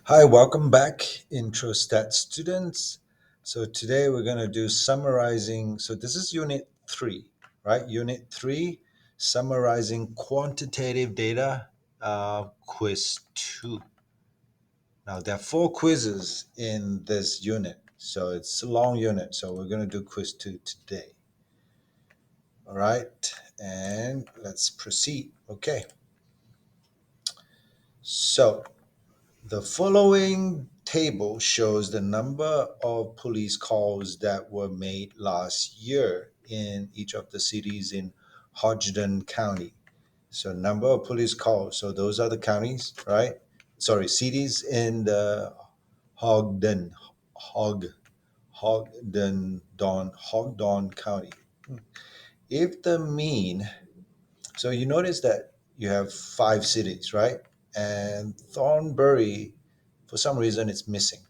Hi, welcome back, IntroStat students. So today we're going to do summarizing. So this is Unit 3, right? Unit 3, summarizing quantitative data, quiz 2. Now there are 4 quizzes in this unit, so it's a long unit. So we're going to do quiz 2 today. All right, and let's proceed. Okay, so the following table shows the number of police calls that were made last year in each of the cities in Hodgdon County. So, number of police calls. So, those are the counties, right? Sorry, cities in the Hogden, Hog, Hogdon County. If the mean, so you notice that you have 5 cities, right? And Thornbury, for some reason, it's missing.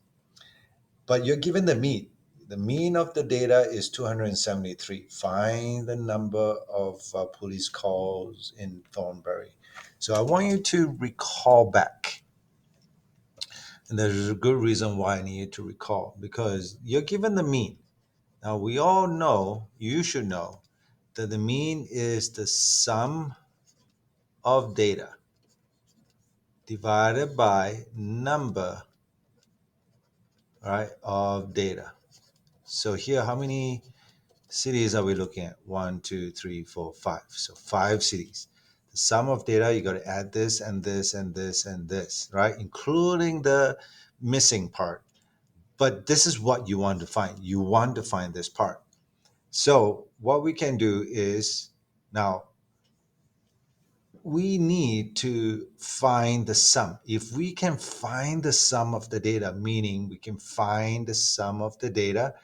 But you're given the mean. The mean of the data is 273. Find the number of police calls in Thornbury. So I want you to recall back. And there's a good reason why I need you to recall because you're given the mean. Now, we all know, you should know, that the mean is the sum of data divided by number, right, of data. So here, how many cities are we looking at? One, two, three, four, five. So 5 cities. The sum of data, you got to add this and this and this and this, right? Including the missing part. But this is what you want to find. You want to find this part. So what we can do is now we need to find the sum. If we can find the sum of the data, meaning we can find the sum of the data,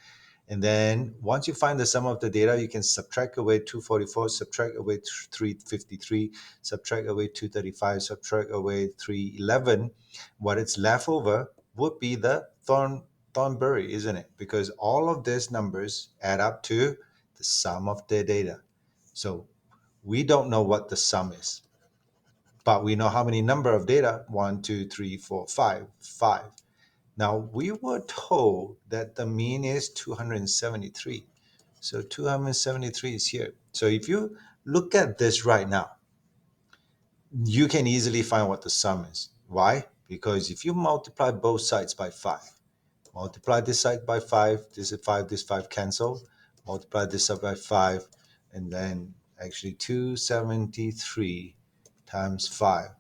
and then once you find the sum of the data, you can subtract away 244, subtract away 353, subtract away 235, subtract away 311. What it's left over would be the Thornbury, isn't it? Because all of these numbers add up to the sum of the data. So we don't know what the sum is, but we know how many number of data. One, two, three, four, five. Five. Now, we were told that the mean is 273. So 273 is here. So if you look at this right now, you can easily find what the sum is. Why? Because if you multiply both sides by 5, multiply this side by 5, this 5 cancel, multiply this side by 5, and then actually 273 times 5.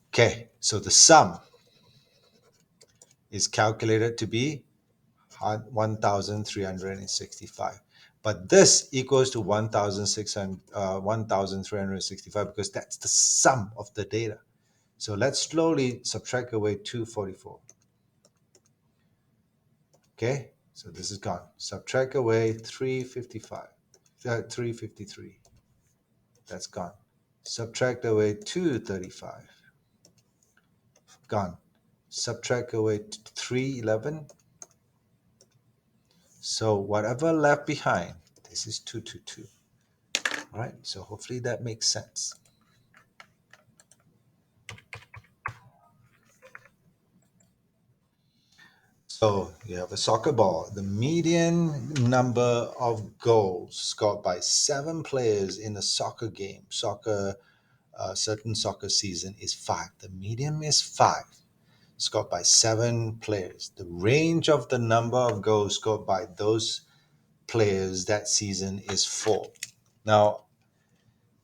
Okay, so the sum is calculated to be 1,365. But this equals to 1,365 because that's the sum of the data. So let's slowly subtract away 244. Okay, so this is gone. Subtract away 355, 353. That's gone. Subtract away 235. Gone. Subtract away 311. So whatever left behind, this is 222. All right, so hopefully that makes sense. So you have a soccer ball. The median number of goals scored by 7 players in a soccer game, certain soccer season is 5. The median is 5, scored by 7 players. The range of the number of goals scored by those players that season is 4. Now,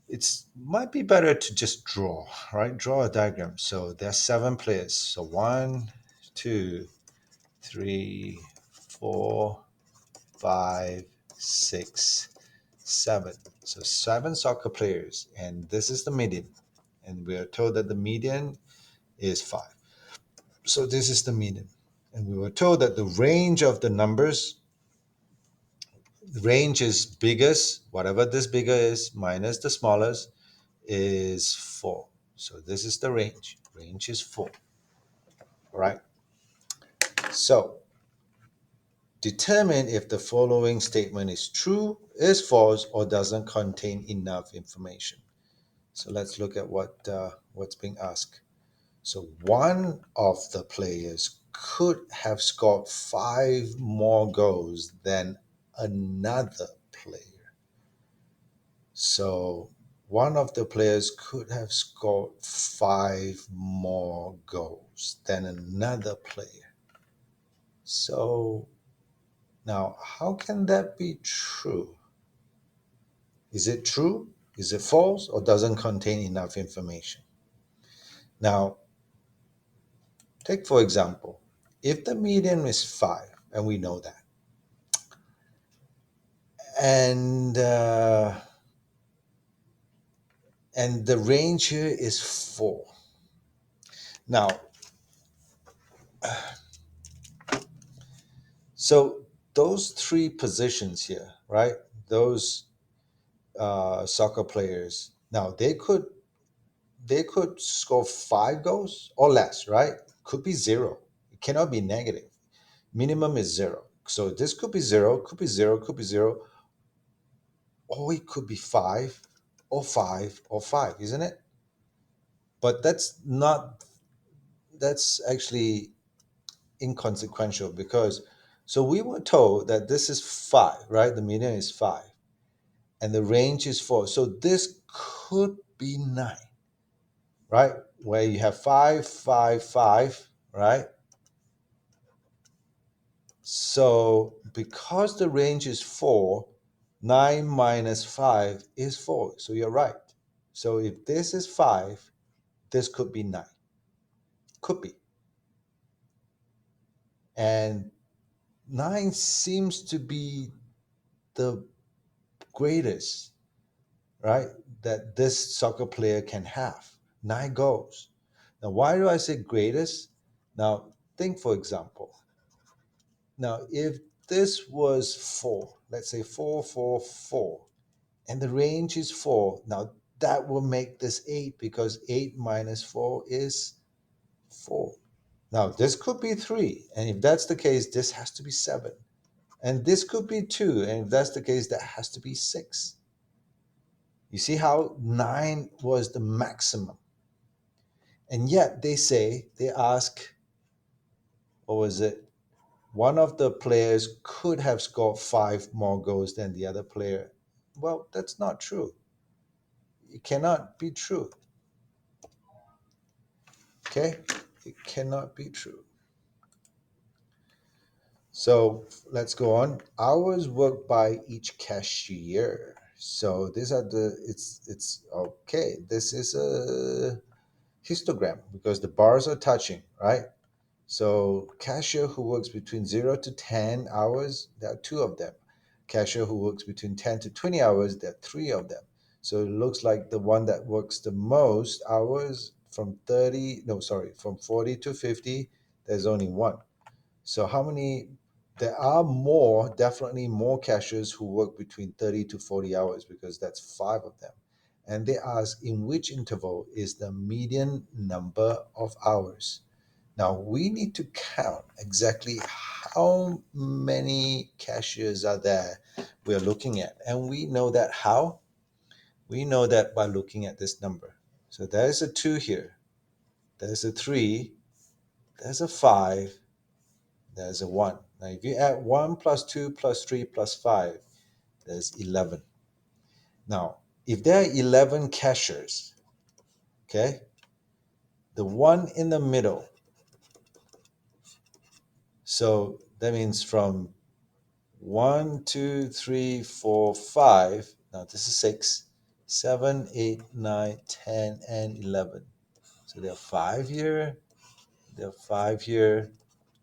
it's might be better to just draw, right? Draw a diagram. So there are 7 players. So 1, 2, 3, 4, 5, 6, 7. So 7 soccer players, and this is the median. And we are told that the median is 5. So this is the median. And we were told that the range of the numbers, the range is biggest, whatever this bigger is, minus the smallest, is 4. So this is the range. Range is 4. All right. So determine if the following statement is true, is false, or doesn't contain enough information. So let's look at what's being asked. So one of the players could have scored five more goals than another player. So one of the players could have scored five more goals than another player. So now, how can that be true? Is it true? Is it false? Or doesn't contain enough information? Now, take for example, if the median is 5, and we know that, and and the range here is 4. Now, so those three positions here, right? Those soccer players. Now they could score 5 goals or less, right? Could be zero. It cannot be negative. Minimum is zero. So this could be zero, could be zero, could be zero, or it could be five, or five, or five, isn't it? But that's not. That's actually inconsequential because so we were told that this is 5, right? The median is 5 and the range is 4. So this could be 9, right? Where you have 5, 5, 5, right? So because the range is 4, 9 minus 5 is 4. So you're right. So if this is 5, this could be 9. Could be. And 9 seems to be the greatest, right? That this soccer player can have 9 goals. Now, why do I say greatest? Now, think for example. Now, if this was 4, let's say 4, 4, 4, and the range is 4, now that will make this 8 because 8 minus 4 is 4. Now, this could be 3, and if that's the case, this has to be 7. And this could be 2, and if that's the case, that has to be 6. You see how 9 was the maximum. And yet they ask, what was it? One of the players could have scored 5 more goals than the other player. Well, that's not true. It cannot be true. Okay? It cannot be true. So let's go on. Hours worked by each cashier. So these are it's okay. This is a histogram because the bars are touching, right? So cashier who works between 0 to 10 hours, there are two of them. Cashier who works between 10 to 20 hours, there are three of them. So it looks like the one that works the most hours from 30, no, sorry, from 40 to 50, there's only one. So how many? There are more, definitely more cashiers who work between 30 to 40 hours because that's five of them. And they ask in which interval is the median number of hours. Now we need to count exactly how many cashiers are there we're looking at. And we know that how? We know that by looking at this number. So there's a 2 here, there's a 3, there's a 5, there's a 1. Now, if you add 1 plus 2 plus 3 plus 5, there's 11. Now, if there are 11 cashiers, okay, the one in the middle, so that means from 1, 2, 3, 4, 5, now this is 6, 7, 8, 9, 10, and 11. So there are 5 here, there are 5 here.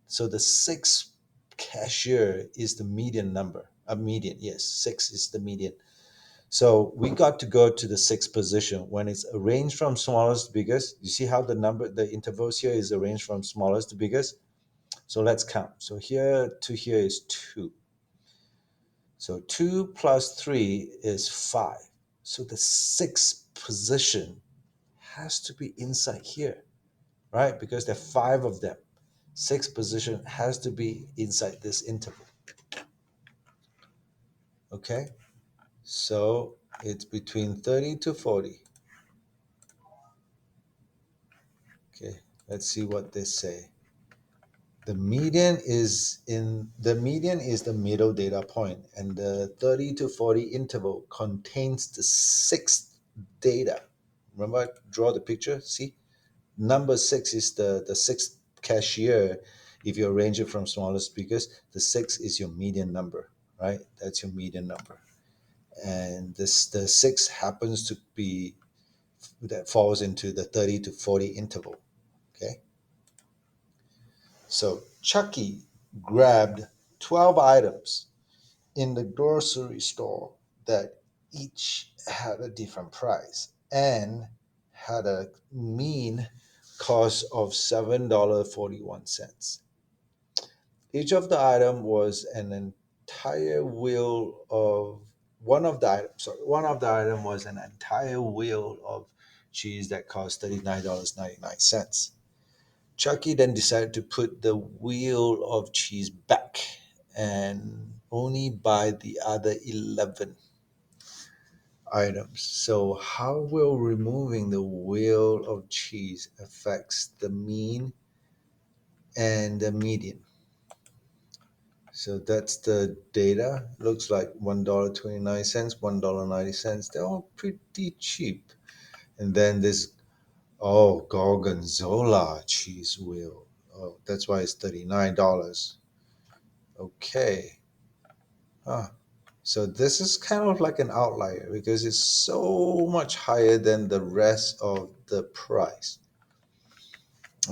So the 6th cashier is the median number. A median, yes, 6 is the median. So we got to go to the 6th position when it's arranged from smallest to biggest. You see how the intervals here is arranged from smallest to biggest? So let's count. So here to here is 2. So 2 plus 3 is 5. So the 6th position has to be inside here, right? Because there are 5 of them. 6th position has to be inside this interval. Okay? So it's between 30 to 40. Okay. Let's see what they say. The median is the middle data point, and the 30 to 40 interval contains the sixth data. Remember, I draw the picture. See, number six is the sixth cashier. If you arrange it from smallest to biggest, the six is your median number, right? That's your median number, and the six happens to be that falls into the 30 to 40 interval. Okay, so Chucky grabbed 12 items in the grocery store that each had a different price and had a mean cost of $7.41. Each of the item was an entire wheel of one of the item was an entire wheel of cheese that cost $39.99. Chucky then decided to put the wheel of cheese back and only buy the other 11 items. So, how will removing the wheel of cheese affects the mean and the median? So that's the data. Looks like $1.29, $1.90. They're all pretty cheap. And then this gorgonzola cheese wheel. Oh, that's why it's $39. Okay. Huh. So this is kind of like an outlier because it's so much higher than the rest of the price.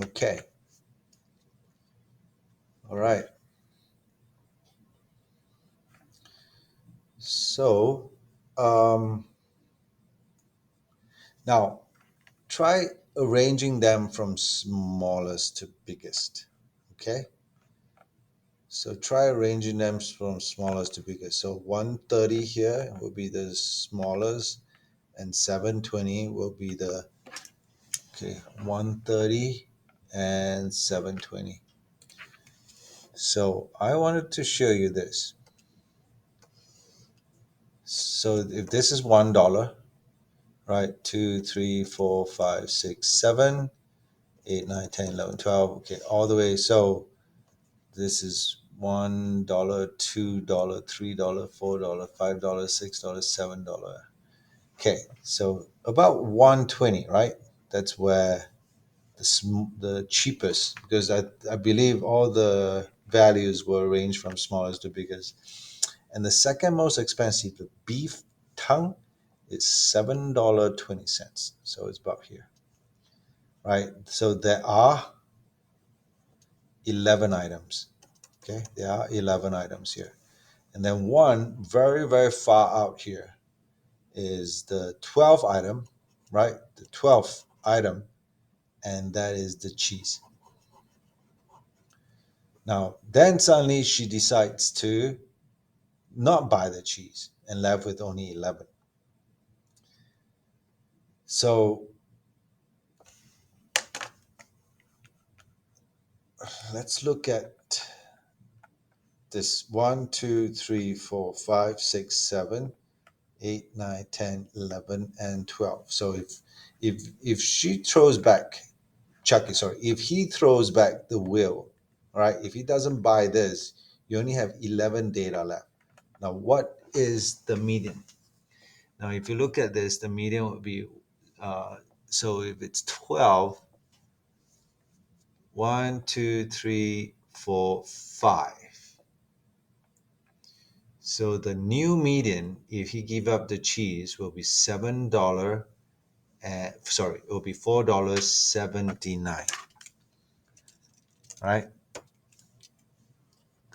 Okay. All right. So um, now try arranging them from smallest to biggest. Okay. So try arranging them from smallest to biggest. So 130 here will be the smallest, and 720 will be the, okay, 130 and 720. So I wanted to show you this. So if this is $1, right? 2, 3, 4, 5, 6, 7, 8, 9, 10, 11, 12. Okay, all the way. So this is $1, $2, $3, $4, $5, $6, $7. Okay, so about 120, right? That's where the cheapest, because I believe all the values were ranged from smallest to biggest. And the second most expensive, the beef tongue, is $7.20. So it's about here, right? So there are 11 items. Okay, there are 11 items here. And then one very, very far out here is the 12th item, right? The 12th item, and that is the cheese. Now, then suddenly she decides to not buy the cheese and left with only 11. So let's look at this 1, 2, 3, 4, 5, 6, 7, 8, 9, 10, 11, and 12. So if she throws back, Chucky, sorry, if he throws back the wheel, right? If he doesn't buy this, you only have 11 data left. Now, what is the median? Now, if you look at this, the median would be, so if it's 12, 1, 2, 3, 4, 5. So the new median, if he give up the cheese, will be $7. Sorry, it will be $4.79. Right?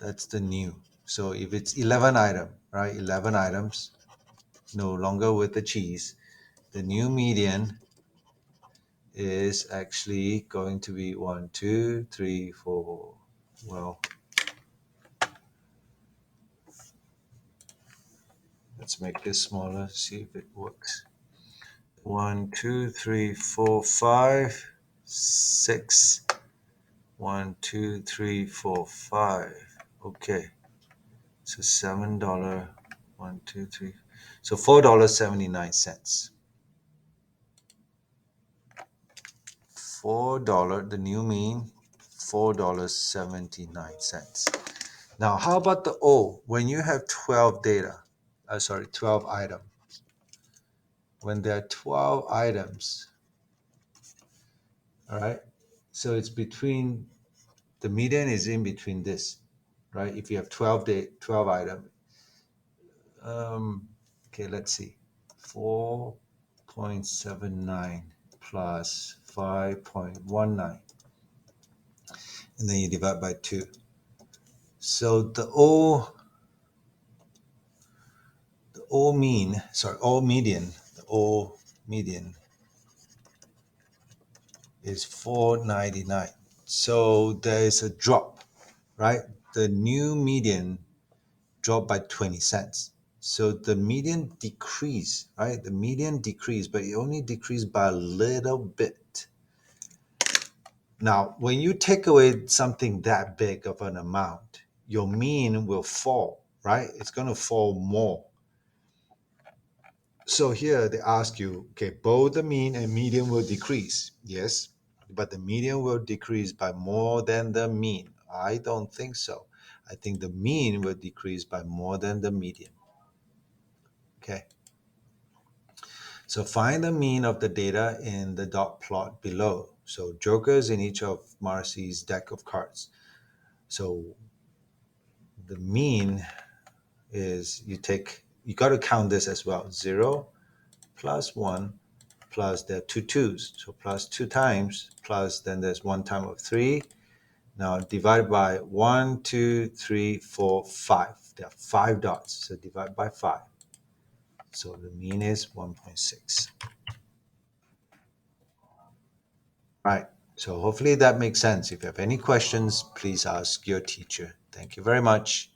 That's the new. So if it's 11 item, right? 11 items, no longer with the cheese. The new median is actually going to be 1, 2, 3, 4. Well, let's make this smaller, see if it works. 1, 2, 3, 4, 5, 6. 1, 2, 3, 4, 5. Okay. So $7. 1, 2, 3. So $4.79. $4, the new mean, $4.79. Now, how about the O? When you have 12 data, 12 items. When there are 12 items, all right? So it's between, the median is in between this, right? If you have 12 items. Okay, let's see. 4.79 plus 5.19. And then you divide by 2. So O median, the O median is 4.99. So there is a drop, right? The new median dropped by 20 cents. So the median decreased, right? The median decreased, but it only decreased by a little bit. Now, when you take away something that big of an amount, your mean will fall, right? It's going to fall more. So here they ask you, okay, both the mean and median will decrease. Yes, but the median will decrease by more than the mean. I don't think so. I think the mean will decrease by more than the median. Okay. So find the mean of the data in the dot plot below. So jokers in each of Marcy's deck of cards. So the mean is you got to count this as well. 0 plus 1 plus there are two twos. So plus 2 times plus then there's 1 time of 3. Now divide by 1, 2, 3, 4, 5. There are 5 dots. So divide by 5. So the mean is 1.6. Right. So hopefully that makes sense. If you have any questions, please ask your teacher. Thank you very much.